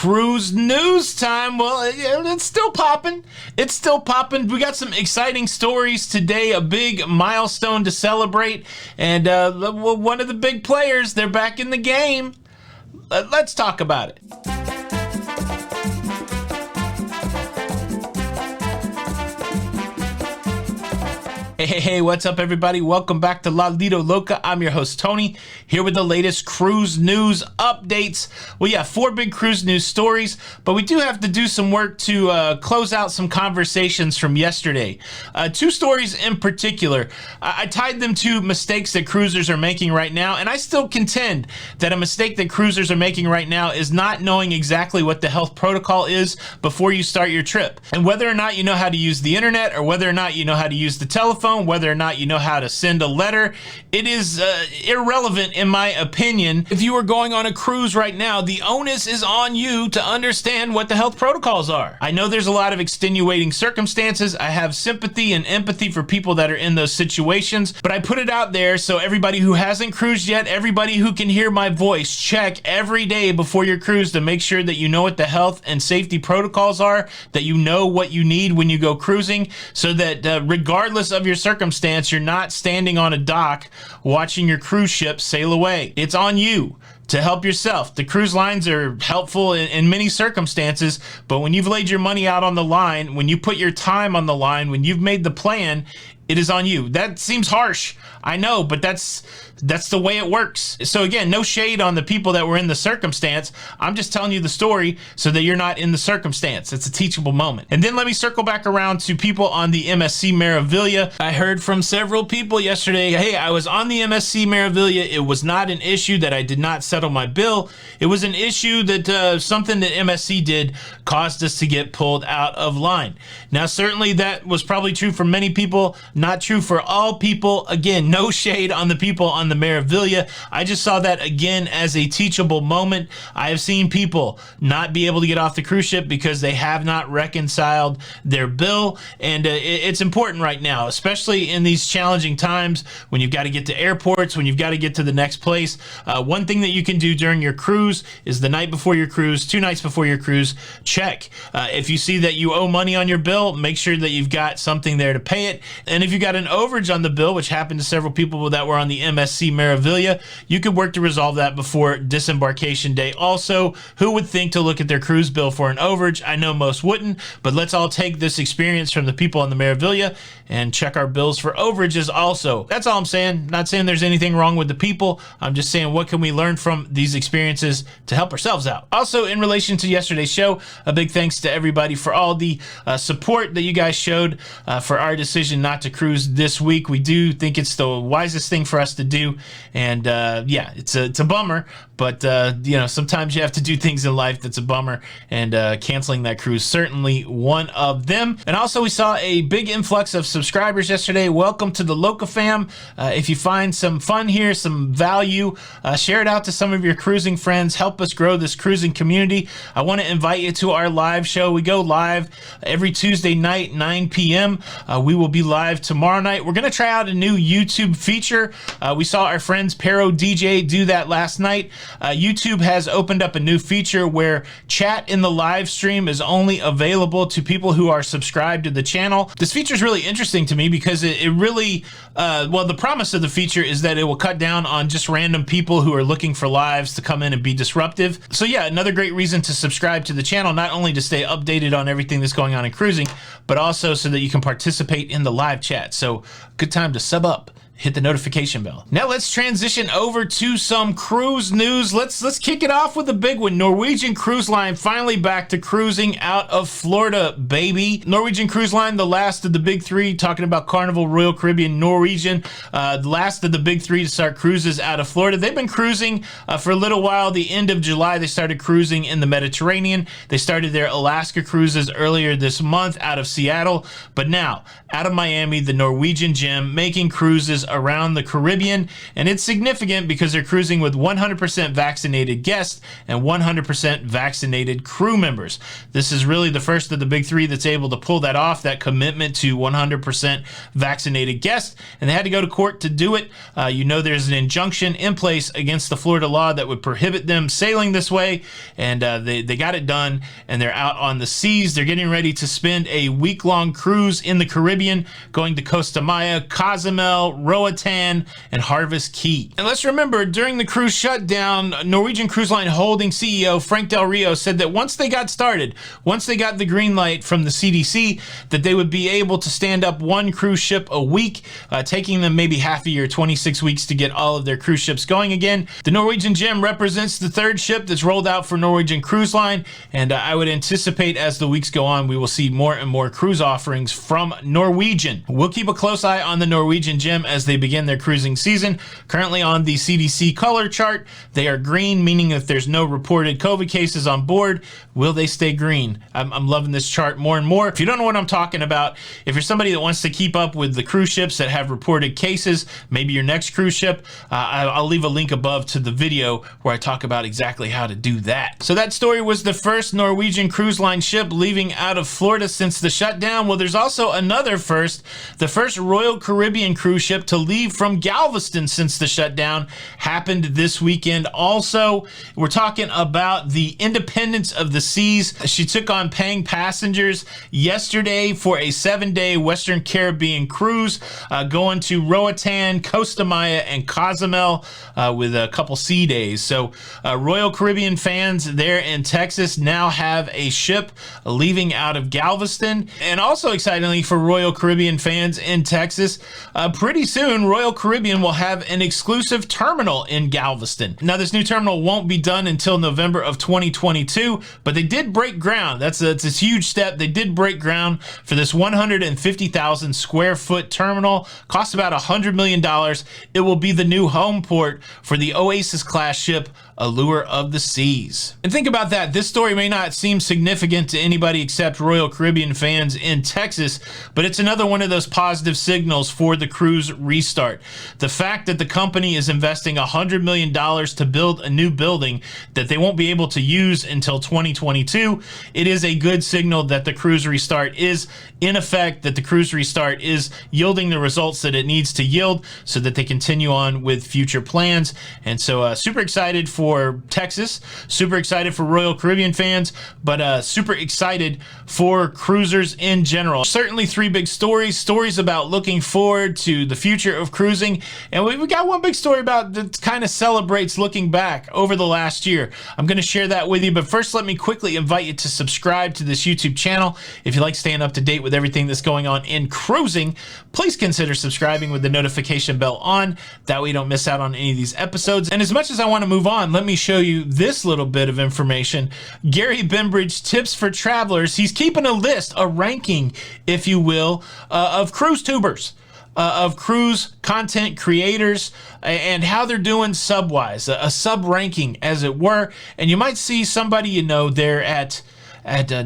Cruise news time. Well, it's still popping. It's still popping. We got some exciting stories today, a big milestone to celebrate, and one of the big players, they're back in the game. Let's talk about it. Hey, what's up, everybody? Welcome back to Lido, Loca. I'm your host, Tony, here with the latest cruise news updates. Well, yeah, 4 big cruise news stories, but we do have to do some work to close out some conversations from yesterday. 2 stories in particular. I tied them to mistakes that cruisers are making right now, and I still contend that a mistake that cruisers are making right now is not knowing exactly what the health protocol is before you start your trip. And whether or not you know how to use the internet, or whether or not you know how to use the telephone, whether or not you know how to send a letter, it is irrelevant in my opinion. If you are going on a cruise right now, the onus is on you to understand what the health protocols are. I know there's a lot of extenuating circumstances. I have sympathy and empathy for people that are in those situations, but I put it out there so everybody who hasn't cruised yet, everybody who can hear my voice, check every day before your cruise to make sure that you know what the health and safety protocols are, that you know what you need when you go cruising, so that regardless of your circumstance, you're not standing on a dock watching your cruise ship sail away. It's on you to help yourself. The cruise lines are helpful in many circumstances, but when you've laid your money out on the line, when you put your time on the line, when you've made the plan, it is on you. That seems harsh, I know, but that's the way it works. So again, no shade on the people that were in the circumstance. I'm just telling you the story so that you're not in the circumstance. It's a teachable moment. And then let me circle back around to people on the MSC Meraviglia. I heard from several people yesterday, hey, I was on the MSC Meraviglia. It was not an issue that I did not settle my bill. It was an issue that something that MSC did caused us to get pulled out of line. Now, certainly that was probably true for many people, not true for all people. Again, no shade on the people on the Meraviglia. I just saw that again as a teachable moment. I have seen people not be able to get off the cruise ship because they have not reconciled their bill, and it's important right now, especially in these challenging times when you've got to get to airports, when you've got to get to the next place. One thing that you can do during your cruise is the night before your cruise, 2 nights before your cruise, check. If you see that you owe money on your bill, make sure that you've got something there to pay it. And if you got an overage on the bill, which happened to several people that were on the MSC Meraviglia, you could work to resolve that before disembarkation day. Also, who would think to look at their cruise bill for an overage? I know most wouldn't, but let's all take this experience from the people on the Meraviglia and check our bills for overages also. That's all I'm saying. Not saying there's anything wrong with the people. I'm just saying, what can we learn from these experiences to help ourselves out? Also, in relation to yesterday's show, a big thanks to everybody for all the support that you guys showed for our decision not to cruise this week. We do think it's the wisest thing for us to do, and yeah, it's a bummer, but you know, sometimes you have to do things in life that's a bummer, and canceling that cruise certainly one of them. And also, we saw a big influx of subscribers yesterday. Welcome to the Loca fam. If you find some fun here, some value, share it out to some of your cruising friends. Help us grow this cruising community. I want to invite you to our live show. We go live every Tuesday night, 9 p.m. We will be live tomorrow night. We're going to try out a new YouTube feature. We saw our friends Pero DJ do that last night. YouTube has opened up a new feature where chat in the live stream is only available to people who are subscribed to the channel. This feature is really interesting to me because it really, well, the promise of the feature is that it will cut down on just random people who are looking for lives to come in and be disruptive. So yeah, another great reason to subscribe to the channel, not only to stay updated on everything that's going on in cruising, but also so that you can participate in the live chat. So good time to sub up. Hit the notification bell. Now let's transition over to some cruise news. Let's kick it off with a big one. Norwegian Cruise Line finally back to cruising out of Florida, baby. Norwegian Cruise Line, the last of the big 3, talking about Carnival, Royal Caribbean, Norwegian, the last of the big 3 to start cruises out of Florida. They've been cruising for a little while. The end of July, they started cruising in the Mediterranean. They started their Alaska cruises earlier this month out of Seattle, but now out of Miami, the Norwegian gem, making cruises around the Caribbean, and it's significant because they're cruising with 100% vaccinated guests and 100% vaccinated crew members. This is really the first of the big three that's able to pull that off, that commitment to 100% vaccinated guests, and they had to go to court to do it. There's an injunction in place against the Florida law that would prohibit them sailing this way, and they got it done, and they're out on the seas. They're getting ready to spend a week-long cruise in the Caribbean, going to Costa Maya, Cozumel, Roatan, and Harvest Key. And let's remember, during the cruise shutdown, Norwegian Cruise Line Holding CEO Frank Del Rio said that once they got started, once they got the green light from the CDC, that they would be able to stand up one cruise ship a week, taking them maybe half a year, 26 weeks to get all of their cruise ships going again. The Norwegian Gem represents the third ship that's rolled out for Norwegian Cruise Line, and I would anticipate as the weeks go on, we will see more and more cruise offerings from Norwegian. We'll keep a close eye on the Norwegian Gem as they begin their cruising season. Currently on the CDC color chart, they are green, meaning if there's no reported COVID cases on board, will they stay green? I'm loving this chart more and more. If you don't know what I'm talking about, if you're somebody that wants to keep up with the cruise ships that have reported cases, maybe your next cruise ship, I'll leave a link above to the video where I talk about exactly how to do that. So that story was the first Norwegian Cruise Line ship leaving out of Florida since the shutdown. Well, there's also another first. The first Royal Caribbean cruise ship to leave from Galveston since the shutdown happened this weekend. Also, we're talking about the Independence of the Seas. She took on paying passengers yesterday for a 7-day Western Caribbean cruise, going to Roatan, Costa Maya, and Cozumel with a couple sea days. So Royal Caribbean fans there in Texas now have a ship leaving out of Galveston. And also excitingly for Royal Caribbean fans in Texas, pretty soon Royal Caribbean will have an exclusive terminal in Galveston. Now this new terminal won't be done until November of 2022, but they did break ground. That's a huge step. They did break ground for this 150,000 square foot terminal. Costs about $100 million. It will be the new home port for the Oasis class ship Allure of the Seas. And think about that. This story may not seem significant to anybody except Royal Caribbean fans in Texas, but it's another one of those positive signals for the cruise restart. The fact that the company is investing $100 million to build a new building that they won't be able to use until 2022, it is a good signal that the cruise restart is in effect, that the cruise restart is yielding the results that it needs to yield so that they continue on with future plans. And so super excited for Texas, super excited for Royal Caribbean fans, but super excited for cruisers in general. Certainly three big stories about looking forward to the future of cruising. And we got one big story about that kind of celebrates looking back over the last year. I'm going to share that with you, but first let me quickly invite you to subscribe to this YouTube channel. If you like staying up to date with everything that's going on in cruising, please consider subscribing with the notification bell on. That way you don't miss out on any of these episodes. And as much as I want to move on, let me show you this little bit of information. Gary Bembridge, Tips for Travelers. He's keeping a list, a ranking, if you will, of cruise tubers. Of cruise content creators and how they're doing sub-wise, a sub-ranking as it were. And you might see somebody you know there at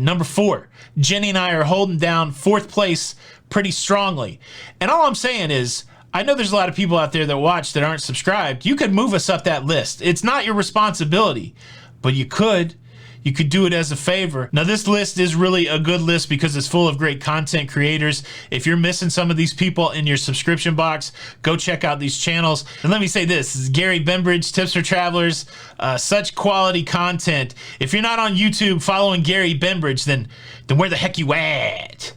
number 4. Jenny and I are holding down 4th place pretty strongly. And all I'm saying is, I know there's a lot of people out there that watch that aren't subscribed. You could move us up that list. It's not your responsibility, but you could. You could do it as a favor. Now, this list is really a good list because it's full of great content creators. If you're missing some of these people in your subscription box, go check out these channels. And let me say this is Gary Bembridge, Tips for Travelers, such quality content. If you're not on YouTube following Gary Bembridge, then where the heck you at?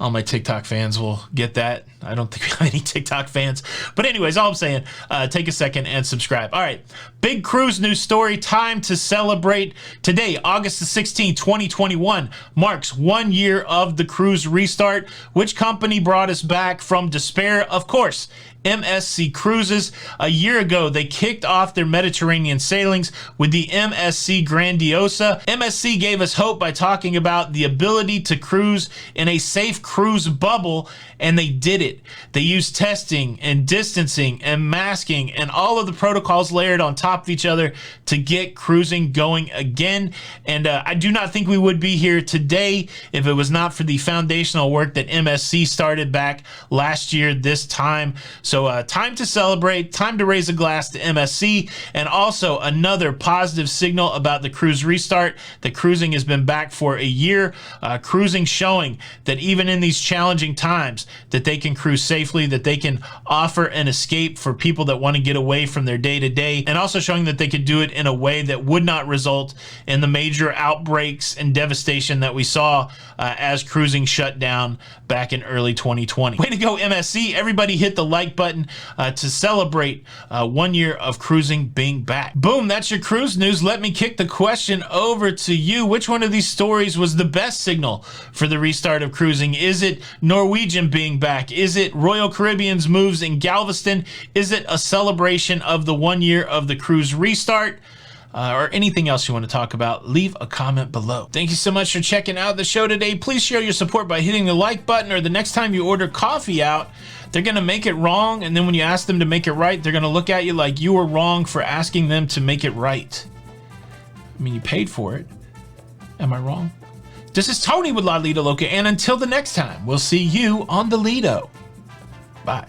All my TikTok fans will get that. I don't think we have any TikTok fans. But anyways, all I'm saying, take a second and subscribe. All right, big cruise news story. Time to celebrate. Today, August the 16th, 2021, marks 1 year of the cruise restart. Which company brought us back from despair? Of course, MSC Cruises. A year ago, they kicked off their Mediterranean sailings with the MSC Grandiosa. MSC gave us hope by talking about the ability to cruise in a safe cruise bubble, and they did it. it. They use testing and distancing and masking and all of the protocols layered on top of each other to get cruising going again. And I do not think we would be here today if it was not for the foundational work that MSC started back last year this time. So time to celebrate, time to raise a glass to MSC, and also another positive signal about the cruise restart, that cruising has been back for a year. Cruising showing that even in these challenging times that they can cruise safely, that they can offer an escape for people that want to get away from their day-to-day, and also showing that they could do it in a way that would not result in the major outbreaks and devastation that we saw as cruising shut down back in early 2020. Way to go, MSC. Everybody hit the like button to celebrate 1 year of cruising being back. Boom, that's your cruise news. Let me kick the question over to you. Which one of these stories was the best signal for the restart of cruising? Is it Norwegian being back? Is it Royal Caribbean's moves in Galveston? Is it a celebration of the 1 year of the cruise restart? Or anything else you want to talk about, leave a comment below. Thank you so much for checking out the show today. Please show your support by hitting the like button, or the next time you order coffee out, they're going to make it wrong, and then when you ask them to make it right, they're going to look at you like you were wrong for asking them to make it right. I mean, you paid for it. Am I wrong? This is Tony with Lido, Loca, and until the next time, we'll see you on the Lido. Bye.